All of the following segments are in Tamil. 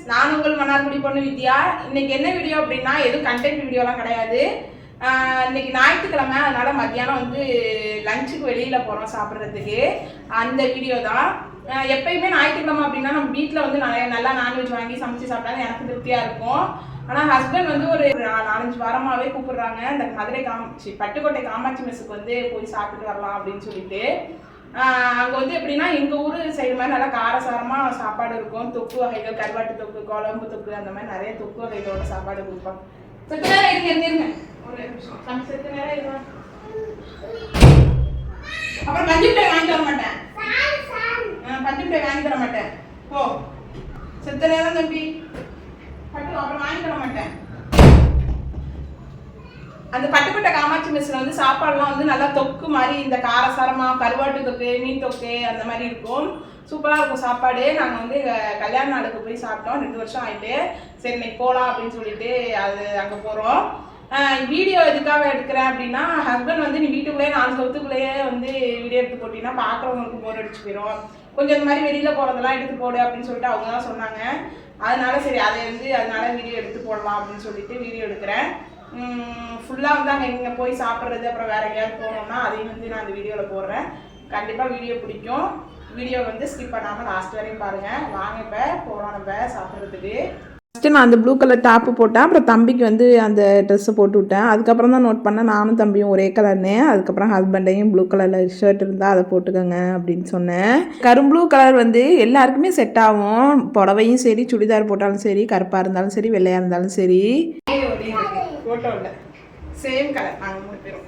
நான் உங்கள் மன்னார்குடி பொண்ணு வித்யா. இன்னைக்கு என்ன வீடியோ அப்படின்னா எதுவும் கண்டென்ட் வீடியோலாம் கிடையாது. இன்னைக்கு ஞாயிற்றுக்கிழமை, அதனால மத்தியானம் வந்து லஞ்சுக்கு வெளியில் போகிறோம் சாப்பிட்றதுக்கு. அந்த வீடியோ தான். எப்பயுமே ஞாயிற்றுக்கிழமை அப்படின்னா நம்ம வீட்டில் வந்து நல்லா நான்வெஜ் வாங்கி சமைச்சு சாப்பிட்டாங்க எனக்கு திருப்தியாக இருக்கும். ஆனால் ஹஸ்பண்ட் வந்து ஒரு 4-5 வாரமாகவே கூப்பிடுறாங்க இந்த மதுரை பட்டுக்கோட்டை காமாட்சி மெஸ்ஸுக்கு வந்து போய் சாப்பிட்டு வரலாம் அப்படின்னு சொல்லிட்டு. அங்கே வந்து எப்படின்னா எங்கள் ஊர் சைடு மாதிரி நல்லா காரசாரமாக சாப்பாடு இருக்கும். தொக்கு வகைகள், கருவாட்டு தொக்கு, குழம்பு தொக்கு, அந்த மாதிரி நிறைய தொக்கு வகைகளோட சாப்பாடு கொடுப்பாங்க. செத்து நேரம் இருங்க ஒரு நிமிஷம். செத்து நேரம் இருங்க. அப்புறம் பஞ்சு மிட்டாய் வாங்கி தர மாட்டேன். பஞ்சு மிட்டாய் வாங்கி தர மாட்டேன். ஓ செத்த நேரம் தம்பி பட்டு அப்புறம் வாங்கி தர மாட்டேன். அந்த பட்டுக்கோட்டை காமாட்சி மெஸ்ஸில் வந்து சாப்பாடுலாம் வந்து நல்லா தொக்கு மாதிரி இந்த காரசாரமாக கருவாட்டு தொக்கு, மீன் தொக்கு அந்த மாதிரி இருக்கும். சூப்பராக இருக்கும் சாப்பாடு. நாங்கள் வந்து கல்யாண நாளுக்கு போய் சாப்பிட்டோம். 2 வருஷம் ஆகிட்டு. சரி இன்னைக்கு போகலாம் அப்படின்னு சொல்லிட்டு அது அங்கே போகிறோம். வீடியோ எதுக்காக எடுக்கிறேன் அப்படின்னா ஹஸ்பண்ட் வந்து நீ வீட்டுக்குள்ளேயே 4 சவுத்துக்குள்ளேயே வந்து வீடியோ எடுத்து போட்டிங்கன்னா பார்க்குறவங்களுக்கு போர் அடிச்சு போயிடும். கொஞ்சம் இந்த மாதிரி வெளியில் போகிறதெல்லாம் எடுத்து போடு அப்படின்னு சொல்லிட்டு அவங்க தான் சொன்னாங்க. அதனால சரி அதை வந்து அதனால வீடியோ எடுத்து போடலாம் அப்படின்னு சொல்லிட்டு வீடியோ எடுக்கிறேன். ஃபுல்லாக வந்து அங்கே இங்கே போய் சாப்பிட்றது அப்புறம் வேறு எங்கேயாவது போனோம்னா அதையும் வந்து நான் அந்த வீடியோவில் போடுறேன். கண்டிப்பாக வீடியோ பிடிக்கும். வீடியோ வந்து ஸ்கிப் பண்ணாமல் லாஸ்ட் வரையும் பாருங்கள். வாங்க இப்போ போகிறோம் நம்ம சாப்பிட்றதுக்கு. ஃபஸ்ட்டு நான் அந்த ப்ளூ கலர் டாப்பு போட்டேன். அப்புறம் தம்பிக்கு வந்து அந்த ட்ரெஸ்ஸை போட்டு விட்டேன். அதுக்கப்புறம் தான் நோட் பண்ணேன் நானும் தம்பியும் ஒரே கலர்னு. அதுக்கப்புறம் ஹஸ்பண்டையும் ப்ளூ கலரில் ஷர்ட் இருந்தால் அதை போட்டுக்கோங்க அப்படின்னு சொன்னேன். கரும்புளூ கலர் வந்து எல்லாருக்குமே செட் ஆகும். புடவையும் சரி, சுடிதார் போட்டாலும் சரி, கருப்பாக இருந்தாலும் சரி, வெள்ளையாக இருந்தாலும் சரி. ஃபோட்டோவில் சேம் கலர். நாங்கள் 3 பேரும்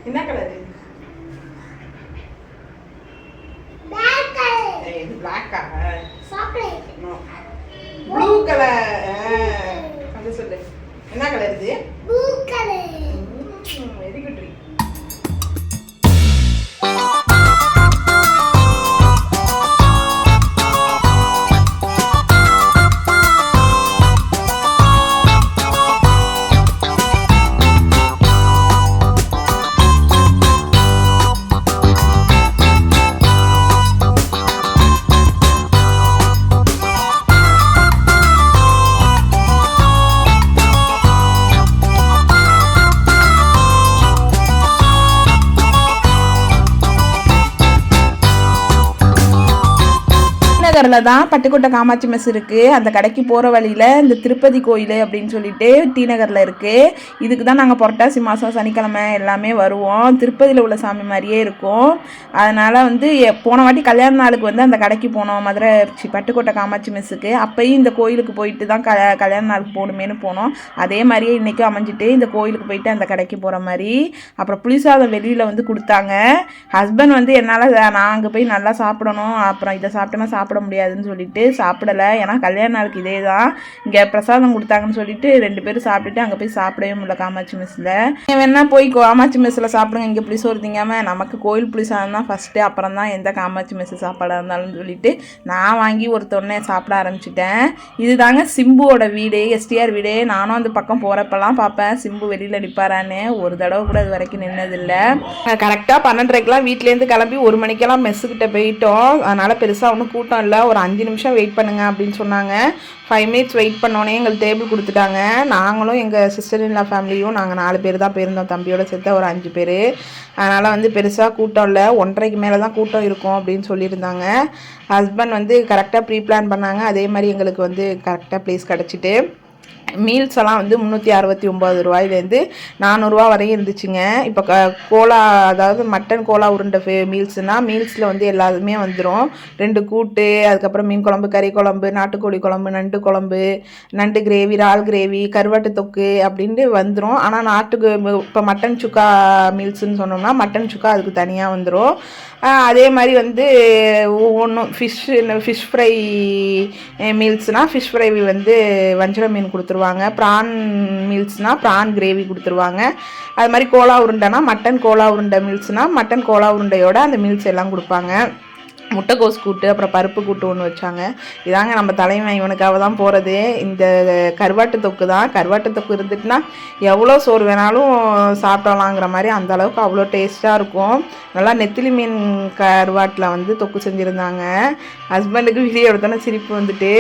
என்ன கலரு? இது பிளாக்கா? Blue colour. அது சொல்லு என்ன கலர் இது? Blue colour. Very good. நகரில் தான் பட்டுக்கோட்டை காமாட்சி மெஸ் இருக்குது. அந்த கடைக்கு போகிற வழியில் இந்த திருப்பதி கோயில் அப்படின்னு சொல்லிட்டு டி நகரில் இருக்குது. இதுக்கு தான் நாங்கள் புரட்டாசி மாதம் சனிக்கிழமை எல்லாமே வருவோம். திருப்பதியில் உள்ள சாமி மாதிரியே இருக்கும். அதனால் வந்து போன வாட்டி கல்யாண நாளுக்கு வந்து அந்த கடைக்கு போனோம், மதுரை பட்டுக்கோட்டை காமாட்சி மெஸ்ஸுக்கு. அப்போயும் இந்த கோயிலுக்கு போயிட்டு தான் கல்யாண நாளுக்கு போகணுமேனு போனோம். அதே மாதிரியே இன்றைக்கும் அமைஞ்சிட்டு இந்த கோயிலுக்கு போயிட்டு அந்த கடைக்கு போகிற மாதிரி. அப்புறம் புளிசாதம் வெளியில் வந்து கொடுத்தாங்க. ஹஸ்பண்ட் வந்து என்னால் நான் அங்கே போய் நல்லா சாப்பிடணும், அப்புறம் இதை சாப்பிட்டோன்னா சாப்பிட முடியாதுன்னு சொல்லிட்டு சாப்பிடலை. ஏன்னா கல்யாண நாளுக்கு இதே தான் இங்கே பிரசாதம் கொடுத்தாங்கன்னு சொல்லிட்டு 2 பேரும் சாப்பிட்டுட்டு அங்கே போய் சாப்பிடவே முடியல காமாட்சி மெஸ்ஸில். வேணா போய் காமாட்சி மெஸ்ஸில் சாப்பிடுங்க, இங்கே புளிசோறு திங்காமல் நமக்கு கோயில் புளிசாதம் தான் ஃபஸ்ட்டு, அப்புறம் தான் எந்த காமாட்சி மெஸ்ஸு சாப்பாடாக இருந்தாலும் சொல்லிட்டு நான் வாங்கி ஒரு தொன்னை சாப்பிட ஆரம்பிச்சிட்டேன். இது தாங்க சிம்புவோட வீடு, எஸ்டிஆர் வீடு. நானும் அந்த பக்கம் போகிறப்பெல்லாம் பார்ப்பேன் சிம்பு வெளியில் நிற்பாரான்னு. ஒரு தடவை கூட இது வரைக்கும் நின்னதில்லை. கரெக்டாக 12:30க்கெலாம் வீட்டிலேருந்து கிளம்பி 1 மணிக்கெல்லாம் மெஸ்ஸுக்கிட்ட போயிட்டோம். அதனால் பெருசாக ஒன்றும் கூட்டம் இல்லை. ஒரு 5 நிமிஷம் வெயிட் பண்ணுங்க அப்படின்னு சொன்னாங்க. 5 மினிட்ஸ் வெயிட் பண்ணோன்னே எங்களுக்கு டேபிள் கொடுத்துட்டாங்க. நாங்களும் எங்கள் சிஸ்டர் இன் லா ஃபேமிலியும் நாங்கள் 4 பேர் தான் போயிருந்தோம். தம்பியோட சேர்த்து ஒரு 5 பேர். அதனால் வந்து பெருசாக கூட்டம் இல்லை. 1:30க்கு மேலே தான் கூட்டம் இருக்கும் அப்படின்னு சொல்லியிருந்தாங்க. ஹஸ்பண்ட் வந்து கரெக்டாக ப்ரீ பிளான் பண்ணாங்க. அதே மாதிரி எங்களுக்கு வந்து கரெக்டாக ப்ளேஸ் கிடச்சிட்டு மீல்ஸ் எல்லாம் வந்து 369 ரூபாயிலேருந்து 400 ரூபா வரையும் இருந்துச்சுங்க. இப்போ கோலா, அதாவது மட்டன் கோலா உருண்டை மீல்ஸ்னால் மீல்ஸில் வந்து எல்லாருமே வந்துடும். 2 கூட்டு, அதுக்கப்புறம் மீன் குழம்பு, கறி குழம்பு, நாட்டுக்கோழி குழம்பு, நண்டு குழம்பு, நண்டு கிரேவி, இறால் கிரேவி, கருவாட்டு தொக்கு அப்படின்ட்டு வந்துடும். ஆனால் இப்போ மட்டன் சுக்கா மீல்ஸுன்னு சொன்னோம்னா மட்டன் சுக்கா அதுக்கு தனியாக வந்துடும். அதே மாதிரி வந்து ஒவ்வொன்றும் ஃபிஷ் ஃப்ரை மீல்ஸ்னால் ஃபிஷ் ஃப்ரை வந்து வஞ்சர மீன் கொடுத்துருவாங்க. ப்ரான் மீல்ஸ்னால் ப்ரான் கிரேவி கொடுத்துருவாங்க. அது மாதிரி கோலா உருண்டைனா மட்டன் கோலா உருண்டை மீல்ஸ்னால் மட்டன் கோலா உருண்டையோட அந்த மீல்ஸ் எல்லாம் கொடுப்பாங்க. முட்டைக்கோஸ் கூட்டு, அப்புறம் பருப்பு கூட்டு ஒன்று வச்சாங்க. இதாங்க நம்ம தலைமை இவனுக்காக தான் போகிறது. இந்த கருவாட்டு தொக்கு தான். கருவாட்டு தொக்கு இருந்துட்டுனா எவ்வளோ சோறு வேணாலும் சாப்பிடலாங்கிற மாதிரி அந்த அளவுக்கு அவ்வளோ டேஸ்ட்டாக இருக்கும். நல்லா நெத்திலி மீன் கருவாட்டில் வந்து தொக்கு செஞ்சுருந்தாங்க. ஹஸ்பண்டுக்கு வீடியோ எடுத்தோன்னே சிரிப்பு வந்துட்டு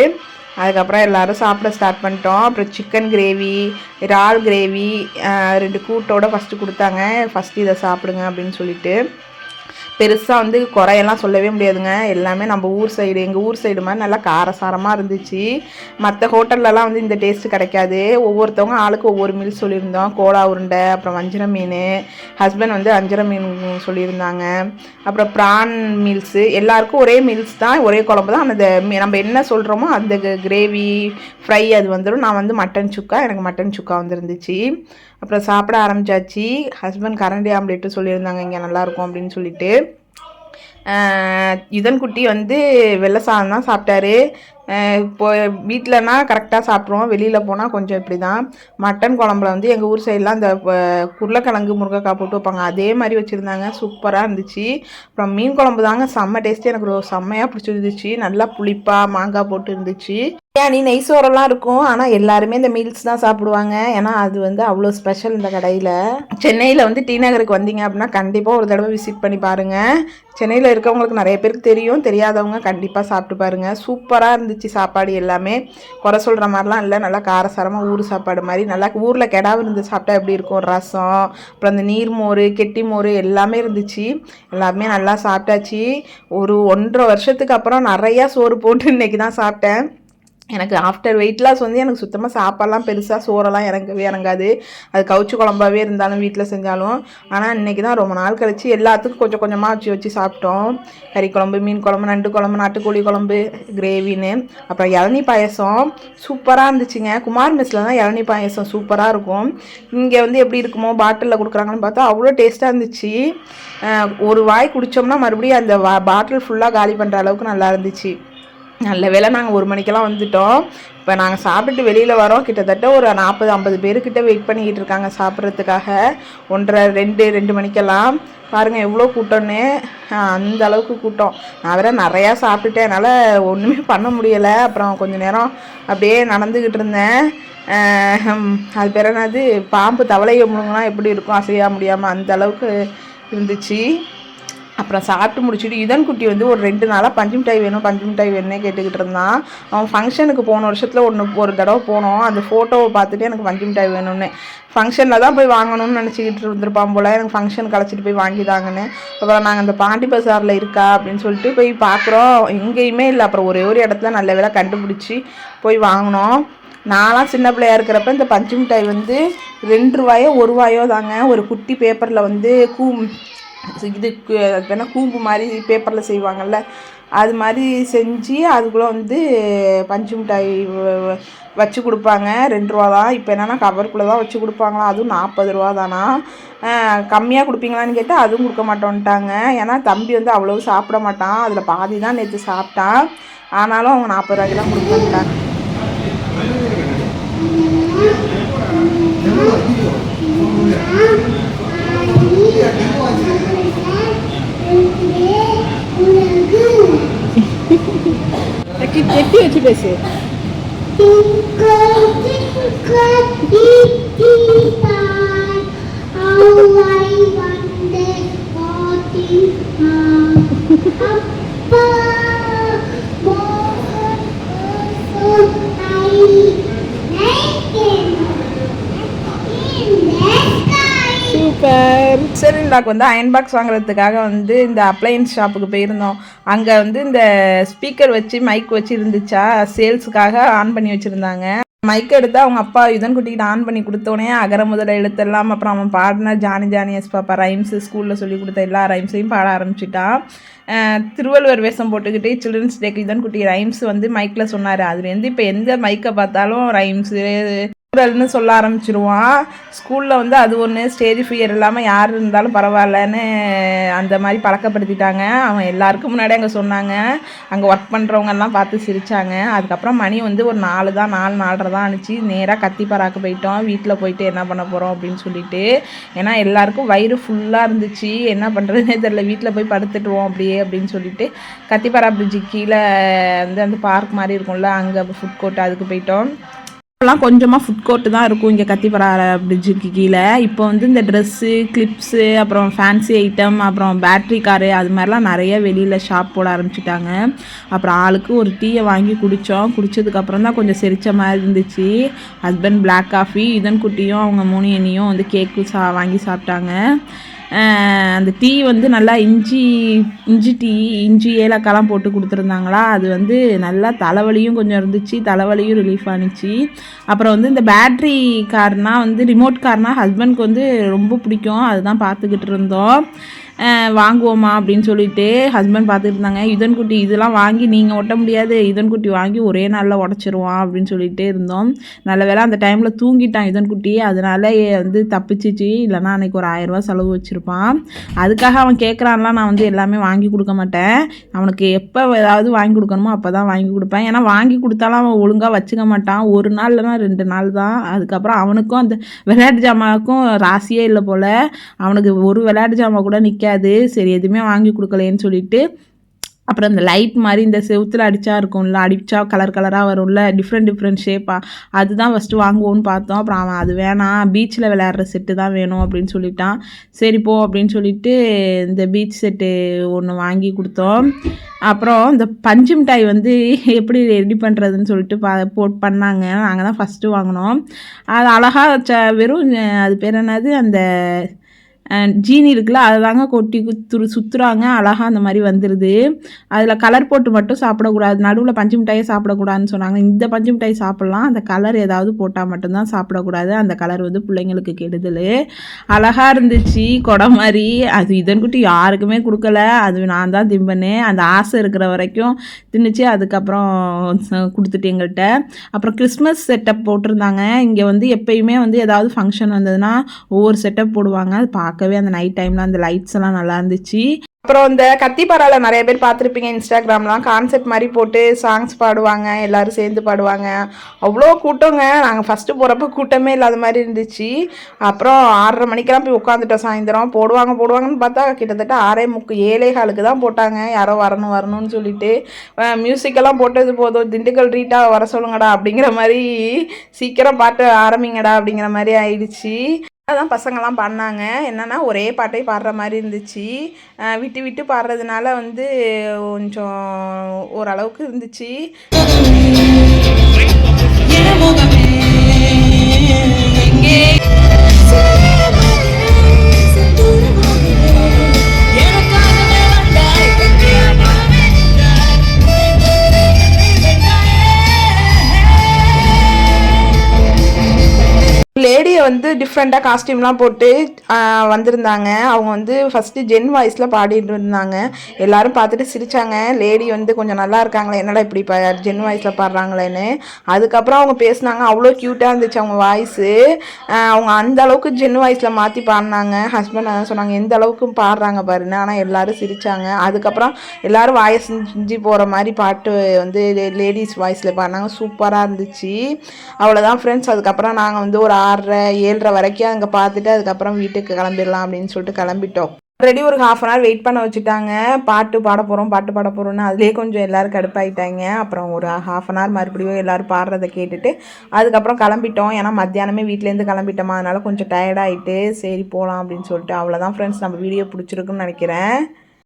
அதுக்கப்புறம் எல்லோரும் சாப்பிட ஸ்டார்ட் பண்ணிட்டோம். அப்புறம் சிக்கன் கிரேவி, இறால் கிரேவி 2 கூட்டோட ஃபஸ்ட்டு கொடுத்தாங்க. ஃபஸ்ட்டு இதை சாப்பிடுங்க அப்படின்னு சொல்லிட்டு. பெருசாக வந்து குறையெல்லாம் சொல்லவே முடியாதுங்க. எல்லாமே நம்ம ஊர் சைடு, எங்கள் ஊர் சைடு மாதிரி நல்லா காரசாரமாக இருந்துச்சு. மற்ற ஹோட்டல்லலாம் வந்து இந்த டேஸ்ட்டு கிடைக்காது. ஒவ்வொருத்தவங்க ஆளுக்கு ஒவ்வொரு மீல் சொல்லியிருந்தோம். கோலா உருண்டை, அப்புறம் வஞ்சிர மீன், ஹஸ்பண்ட் வந்து அஞ்சரை மீன் சொல்லியிருந்தாங்க. அப்புறம் ப்ரான் மீல்ஸு, எல்லாருக்கும் ஒரே மீல்ஸ் தான், ஒரே குழம்பு தான். அந்த நம்ம என்ன சொல்கிறோமோ அந்த கிரேவி ஃப்ரை அது வந்துடும். நான் வந்து மட்டன் சுக்கா, எனக்கு மட்டன் சுக்கா வந்துருந்துச்சு. அப்புறம் சாப்பிட ஆரம்பித்தாச்சு. ஹஸ்பண்ட் கரண்டி ஆம்லேட்டு சொல்லியிருந்தாங்க இங்கே நல்லாயிருக்கும் அப்படின்னு சொல்லிட்டு. யுதன் குட்டி வந்து வெள்ளை சாதம் தான் சாப்பிட்டாரு. இப்போ வீட்டிலனா கரெக்டாக சாப்பிட்ருவோம், வெளியில் போனால் கொஞ்சம் இப்படி தான். மட்டன் குழம்புல வந்து எங்கள் ஊர் சைடெலாம் அந்த உருளைக்கிழங்கு முருங்கைக்காய் போட்டு வைப்பாங்க, அதே மாதிரி வச்சுருந்தாங்க. சூப்பராக இருந்துச்சு. அப்புறம் மீன் குழம்பு தாங்க செம்ம டேஸ்ட்டு, எனக்கு செம்மையாக பிடிச்சிருந்துச்சு. நல்லா புளிப்பாக மாங்காய் போட்டு இருந்துச்சு. பிரியாணி நெய் சோறெல்லாம் இருக்கும், ஆனால் எல்லாருமே இந்த மீல்ஸ் தான் சாப்பிடுவாங்க. ஏன்னா அது வந்து அவ்வளோ ஸ்பெஷல் இந்த கடையில். சென்னையில் வந்து டி நகருக்கு வந்தீங்க அப்படின்னா கண்டிப்பாக ஒரு தடவை விசிட் பண்ணி பாருங்கள். சென்னையில் இருக்கவங்களுக்கு நிறைய பேருக்கு தெரியும், தெரியாதவங்க கண்டிப்பாக சாப்பிட்டு பாருங்கள். சூப்பராக இருந்துச்சு சாப்பாடு. எல்லாமே குறை சொல்கிற மாதிரிலாம் இல்லை, நல்லா காரசாரமாக ஊர் சாப்பாடு மாதிரி. நல்லா ஊரில் கெடாவும் இருந்து சாப்பிட்டா எப்படி இருக்கும், ரசம், அப்புறம் அந்த நீர்மோர், கெட்டி மோர் எல்லாமே இருந்துச்சு. எல்லாமே நல்லா சாப்பிட்டாச்சு. ஒரு 1.5 வருஷத்துக்கு அப்புறம் நிறையா சோறு போட்டு இன்றைக்கி தான் சாப்பிட்டேன். எனக்கு ஆஃப்டர் வெயிட் லாஸ் வந்து எனக்கு சுத்தமாக சாப்பாடெலாம் பெருசாக சோறெல்லாம் இறங்காது. அது கவுச்சி குழம்பாவே இருந்தாலும் வீட்டில் செஞ்சாலும். ஆனால் இன்றைக்கி தான் ரொம்ப நாள் கழிச்சு எல்லாத்துக்கும் கொஞ்சம் கொஞ்சமாக வச்சு சாப்பிட்டோம். கறி குழம்பு, மீன் குழம்பு, நண்டு குழம்பு, நாட்டுக்கோழி குழம்பு, கிரேவின்னு. அப்புறம் இளநீ பாயசம் சூப்பராக இருந்துச்சுங்க. குமார் மெஸ்ஸில் தான் இளநீ பாயசம் சூப்பராக இருக்கும். இங்கே வந்து எப்படி இருக்குமோ பாட்டிலில் கொடுக்குறாங்கன்னு பார்த்தா அவ்வளோ டேஸ்ட்டாக இருந்துச்சு. ஒரு வாய் குடித்தோம்னா மறுபடியும் அந்த பாட்டில் ஃபுல்லாக காலி பண்ணுற அளவுக்கு நல்லா இருந்துச்சு. நல்ல வேளை நாங்கள் 1 மணிக்கெல்லாம் வந்துவிட்டோம். இப்போ நாங்கள் சாப்பிட்டுட்டு வெளியில் வரோம். கிட்டத்தட்ட ஒரு 40-50 பேருக்கிட்ட வெயிட் பண்ணிக்கிட்டு இருக்காங்க சாப்பிட்றதுக்காக. 1:30-2 மணிக்கெல்லாம் பாருங்கள் எவ்வளோ கூட்டம்னு. அந்த அளவுக்கு கூட்டம். நான் வேறு நிறையா சாப்பிட்டுட்டேன், என்னால் ஒன்றுமே பண்ண முடியலை. அப்புறம் கொஞ்சம் நேரம் அப்படியே நடந்துக்கிட்டு இருந்தேன். அது பேர் என்னது, பாம்பு தவளையை முழுங்கலாம் எப்படி இருக்கும் அசையா முடியாமல், அந்த அளவுக்கு இருந்துச்சு. அப்புறம் சாப்பிட்டு முடிச்சுட்டு யுதன் குட்டி வந்து ஒரு 2 நாளாக பஞ்சு மிட்டாய் வேணும்னே கேட்டுக்கிட்டு இருந்தான். அவன் ஃபங்க்ஷனுக்கு போன வருஷத்தில் ஒரு தடவை போனோம். அந்த ஃபோட்டோவை பார்த்துட்டு எனக்கு பஞ்சு மிட்டாய் வேணும்னு, ஃபங்க்ஷனில் தான் போய் வாங்கணும்னு நினச்சிக்கிட்டு இருந்திருப்பான் போல். எனக்கு ஃபங்க்ஷனுக்கு அழைச்சிட்டு போய் வாங்கிதாங்கன்னு. அப்புறம் நாங்கள் அந்த பாண்டி பஜாரில் இருக்கா அப்படின்னு சொல்லிட்டு போய் பார்க்குறோம், எங்கேயுமே இல்லை. அப்புறம் ஒரே ஒரு இடத்துல நல்ல வேலை கண்டுபிடிச்சி போய் வாங்கினோம். நான்லாம் சின்ன பிள்ளையாக இருக்கிறப்ப இந்த பஞ்சு மிட்டாய் வந்து 2 ரூபாயோ 1 ரூபாயோ தாங்க. ஒரு குட்டி பேப்பரில் வந்து இது அது வேணால் கூம்பு மாதிரி பேப்பரில் செய்வாங்கள்ல, அது மாதிரி செஞ்சு அதுக்குள்ளே வந்து பஞ்சு மிட்டாய் வச்சு கொடுப்பாங்க. 2 ரூபா தான். இப்போ என்னென்னா கவருக்குள்ளே தான் வச்சு கொடுப்பாங்களாம், அதுவும் 40 ரூபா தானா. கம்மியாக கொடுப்பீங்களான்னு கேட்டால் அதுவும் கொடுக்க மாட்டோன்ட்டாங்க. ஏன்னா தம்பி வந்து அவ்வளவு சாப்பிட மாட்டான், அதில் பாதி தான் நேற்று சாப்பிட்டான். ஆனாலும் அவங்க 40 ரூபாய்க்கு தான் கொடுப்பான்ட்டாங்க. கெட்டி வச்சு பேசு. சூப்பர். சரிண்டாக்கு வந்து அயன் பாக்ஸ் வாங்குறதுக்காக வந்து இந்த அப்ளையன்ஸ் ஷாப்புக்கு போயிருந்தோம். அங்கே வந்து இந்த ஸ்பீக்கர் வச்சு மைக் வச்சு இருந்துச்சா, சேல்ஸுக்காக ஆன் பண்ணி வச்சுருந்தாங்க. மைக் எடுத்து அவங்க அப்பா யுதன் குட்டிக்கிட்ட ஆன் பண்ணி கொடுத்தோடனே அகர முதல எழுத்தெல்லாம், அப்புறம் அவன் பாடின Johnny Johnny yes papa rhymes, ஸ்கூலில் சொல்லி கொடுத்த எல்லா ரைம்ஸையும் பாட ஆரம்பிச்சிட்டான். திருவள்ளுவர் வேஷம் போட்டுக்கிட்டு சில்ட்ரன்ஸ் டேக்கு யுதன் குட்டி ரைம்ஸ் வந்து மைக்கில் சொன்னார். அதுலேருந்து இப்போ எந்த மைக்கை பார்த்தாலும் ரைம்ஸு குரல்னு சொல்ல ஆரம்பிச்சிருவான். ஸ்கூலில் வந்து அது ஒன்று, ஸ்டேஜ் ஃபியர் இல்லாமல் யார் இருந்தாலும் பரவாயில்லன்னு அந்த மாதிரி பழக்கப்படுத்திட்டாங்க. அவன் எல்லாருக்கும் முன்னாடி அங்கே சொன்னாங்க. அங்கே ஒர்க் பண்ணுறவங்கெல்லாம் பார்த்து சிரித்தாங்க. அதுக்கப்புறம் மணி வந்து ஒரு 4-4:30 தான் ஆனிச்சு. நேராக கத்திப்பாராக்கு போயிட்டோம். வீட்டில் போயிட்டு என்ன பண்ண போகிறோம் அப்படின்னு சொல்லிட்டு. ஏன்னா எல்லாருக்கும் வயிறு ஃபுல்லாக இருந்துச்சு, என்ன பண்ணுறதுனே தெரில. வீட்டில் போய் படுத்துட்டுருவோம் அப்படியே அப்படின்னு சொல்லிட்டு கத்திப்பாரா பிரிட்ஜுக்கு கீழே வந்து அந்த பார்க் மாதிரி இருக்கும்ல, அங்கே ஃபுட் கோர்ட் அதுக்கு போயிட்டோம். இப்போலாம் கொஞ்சமாக ஃபுட் கோர்ட்டு தான் இருக்கும் இங்கே கத்திப்பரா பிரிட்ஜுக்கு கீழே. இப்போ வந்து இந்த ட்ரெஸ்ஸு, கிளிப்ஸு, அப்புறம் ஃபேன்சி ஐட்டம், அப்புறம் பேட்ரி காரு அது மாதிரிலாம் நிறைய வெளியில் ஷாப் போட ஆரம்பிச்சிட்டாங்க. அப்புறம் ஆளுக்கு ஒரு டீயை வாங்கி குடித்தோம். குடித்ததுக்கப்புறம் தான் கொஞ்சம் செரிச்ச மாதிரி இருந்துச்சு. ஹஸ்பண்ட் பிளாக் காஃபி, இதன் குட்டியும் அவங்க 3 அண்ணியும் வந்து கேக்கு வாங்கி சாப்பிட்டாங்க. அந்த டீ வந்து நல்லா இஞ்சி டீ, இஞ்சி ஏலக்காய்லாம் போட்டு கொடுத்துருந்தாங்களா, அது வந்து நல்லா தலைவலியும் கொஞ்சம் இருந்துச்சு, தலைவலியும் ரிலீஃப் ஆனிச்சு. அப்புறம் வந்து இந்த பேட்ரி கார்னால் வந்து ரிமோட் கார்னால் ஹஸ்பண்ட்க்கு வந்து ரொம்ப பிடிக்கும், அதுதான் பார்த்துக்கிட்டு இருந்தோம். வாங்குவோமா அப்படின்னு சொல்லிட்டு ஹஸ்பண்ட் பார்த்துட்டு இருந்தாங்க. யுதன்குட்டி இதெல்லாம் வாங்கி நீங்கள் ஒட்ட முடியாது, யுதன்குட்டி வாங்கி ஒரே நாளில் உடச்சிருவான் அப்படின்னு சொல்லிகிட்டே இருந்தோம். நல்ல வேளை அந்த டைமில் தூங்கிட்டான் யுதன்குட்டி, அதனால வந்து தப்பிச்சிச்சு. இல்லைனா அன்றைக்கி ஒரு 1000 ரூபா செலவு வச்சுருப்பான். அதுக்காக அவன் கேட்குறான்லாம் நான் வந்து எல்லாமே வாங்கி கொடுக்க மாட்டேன். அவனுக்கு எப்போ ஏதாவது வாங்கி கொடுக்கணுமோ அப்போ தான் வாங்கி கொடுப்பேன். ஏன்னா வாங்கி கொடுத்தாலும் அவன் ஒழுங்காக வச்சுக்க மாட்டான். ஒரு நாள் இல்லைனா 2 நாள் தான். அதுக்கப்புறம் அவனுக்கும் அந்த விளையாட்டு ஜாமாவுக்கும் ராசியே இல்லை போல். அவனுக்கு ஒரு விளையாட்டு ஜாமான் கூட நிற்காது. சரி எதுவுமே வாங்கி கொடுக்கலேன்னு சொல்லிட்டு அப்புறம் இந்த லைட் மாதிரி இந்த செவுத்தில் அடித்தா இருக்கும்ல, அடித்தா கலர் கலராக வரும்ல, டிஃப்ரெண்ட் ஷேப்பாக, அதுதான் ஃபஸ்ட்டு வாங்குவோன்னு பார்த்தோம். அப்புறம் அவன் அது வேணாம், பீச்சில் விளையாடுற செட்டு தான் வேணும் அப்படின்னு சொல்லிட்டான். சரி போ அப்படின்னு சொல்லிட்டு இந்த பீச் செட்டு ஒன்று வாங்கி கொடுத்தோம். அப்புறம் இந்த பஞ்சு மிட்டாய் வந்து எப்படி ரெடி பண்ணுறதுன்னு சொல்லிட்டு பண்ணாங்க. நாங்கள் தான் ஃபஸ்ட்டு வாங்கினோம். அது அழகாக வெறும் அது பேர் என்னது அந்த ஜீனி இருக்குல்ல, அதை தாங்க கொட்டி சுற்றுறாங்க, அழகாக அந்த மாதிரி வந்துடுது. அதில் கலர் போட்டு மட்டும் சாப்பிடக்கூடாது, நடுவில் பஞ்சு மிட்டாயை சாப்பிடக்கூடாதுன்னு சொன்னாங்க. இந்த பஞ்சு மிட்டாய் சாப்பிட்லாம், அந்த கலர் ஏதாவது போட்டால் மட்டும்தான் சாப்பிடக்கூடாது, அந்த கலர் வந்து பிள்ளைங்களுக்கு கெடுதல். அழகாக இருந்துச்சு குடம் மாதிரி. அது இதன்குட்டி யாருக்குமே கொடுக்கல, அது நான் தான் திம்பனேன். அந்த ஆசை இருக்கிற வரைக்கும் தின்னுச்சு, அதுக்கப்புறம் கொடுத்துட்டு எங்கள்கிட்ட. அப்புறம் கிறிஸ்மஸ் செட்டப் போட்டிருந்தாங்க. இங்கே வந்து எப்பயுமே வந்து ஏதாவது ஃபங்க்ஷன் வந்ததுன்னா ஒவ்வொரு செட்டப் போடுவாங்க. அது பார்க்கவே அந்த நைட் டைமில் அந்த லைட்ஸ் எல்லாம் நல்லா இருந்துச்சு. அப்புறம் இந்த கத்திப்பாரால நிறைய பேர் பார்த்துருப்பீங்க இன்ஸ்டாகிராம்லாம், கான்செப்ட் மாதிரி போட்டு சாங்ஸ் பாடுவாங்க, எல்லோரும் சேர்ந்து பாடுவாங்க. அவ்வளோ கூட்டங்க. நாங்கள் ஃபஸ்ட்டு போகிறப்ப கூட்டமே இல்லாத மாதிரி இருந்துச்சு. அப்புறம் 6:30 மணிக்கெல்லாம் போய் உட்காந்துட்டோம். சாயந்தரம் போடுவாங்கன்னு பார்த்தா கிட்டத்தட்ட 6:45 தான் போட்டாங்க. யாரோ வரணும்னு சொல்லிட்டு மியூசிக்கெல்லாம் போட்டது போதும், திண்டுக்கல் ரீட்டா வர சொல்லுங்கடா அப்படிங்கிற மாதிரி, சீக்கிரம் பாட்டு ஆரம்பிங்கடா அப்படிங்கிற மாதிரி ஆயிடுச்சு. அதான் பசங்கள்லாம் பாடினாங்க. என்னென்னா ஒரே பாட்டை பாடுற மாதிரி இருந்துச்சு. விட்டு விட்டு பாடுறதுனால வந்து கொஞ்சம் ஓரளவுக்கு இருந்துச்சு. லேடியை வந்து டிஃப்ரெண்ட்டாக காஸ்டியூம்லாம் போட்டு வந்திருந்தாங்க. அவங்க வந்து ஃபஸ்ட்டு ஜென் வாய்ஸில் பாடிட்டு இருந்தாங்க. எல்லோரும் பார்த்துட்டு சிரித்தாங்க. லேடி வந்து கொஞ்சம் நல்லா இருக்காங்களே, என்னடா இப்படி ஜென் வாய்ஸில் பாடுறாங்களேன்னு. அதுக்கப்புறம் அவங்க பேசினாங்க. அவ்வளோ க்யூட்டாக இருந்துச்சு அவங்க வாய்ஸு. அவங்க அந்த அளவுக்கு ஜென் வாய்ஸில் மாற்றி பாடினாங்க. ஹஸ்பண்ட் அதான் சொன்னாங்க, எந்த அளவுக்கு பாடுறாங்க பாருன்னு. ஆனால் எல்லோரும் சிரித்தாங்க. அதுக்கப்புறம் எல்லோரும் வாயை செஞ்சு போகிற மாதிரி பாட்டு வந்து லேடிஸ் வாய்ஸில் பாடினாங்க. சூப்பராக இருந்துச்சு. அவ்வளோதான் ஃப்ரெண்ட்ஸ். அதுக்கப்புறம் நாங்கள் வந்து ஒரு 6:30-7:30 வரைக்கும் அங்கே பார்த்துட்டு அதுக்கப்புறம் வீட்டுக்கு கிளம்பிடலாம் அப்படின்னு சொல்லிட்டு கிளம்பிட்டோம். ஆல்ரெடி ஒரு 1/2 hour வெயிட் பண்ண வச்சுட்டாங்க. பாட்டு பாட போகிறோம்னு அதுலேயே கொஞ்சம் எல்லோரும் கடுப்பாயிட்டாங்க. அப்புறம் ஒரு 1/2 hour மறுபடியும் எல்லோரும் பாடுறதை கேட்டுட்டு அதுக்கப்புறம் கிளம்பிட்டோம். ஏன்னா மத்தியானமே வீட்டிலேருந்து கிளம்பிட்டோமா, அதனால் கொஞ்சம் டயர்டாகிட்டு சரி போகலாம் அப்படின்னு சொல்லிட்டு. அவ்வளோதான் ஃப்ரெண்ட்ஸ், நம்ம வீடியோ பிடிச்சிருக்குன்னு நினைக்கிறேன்.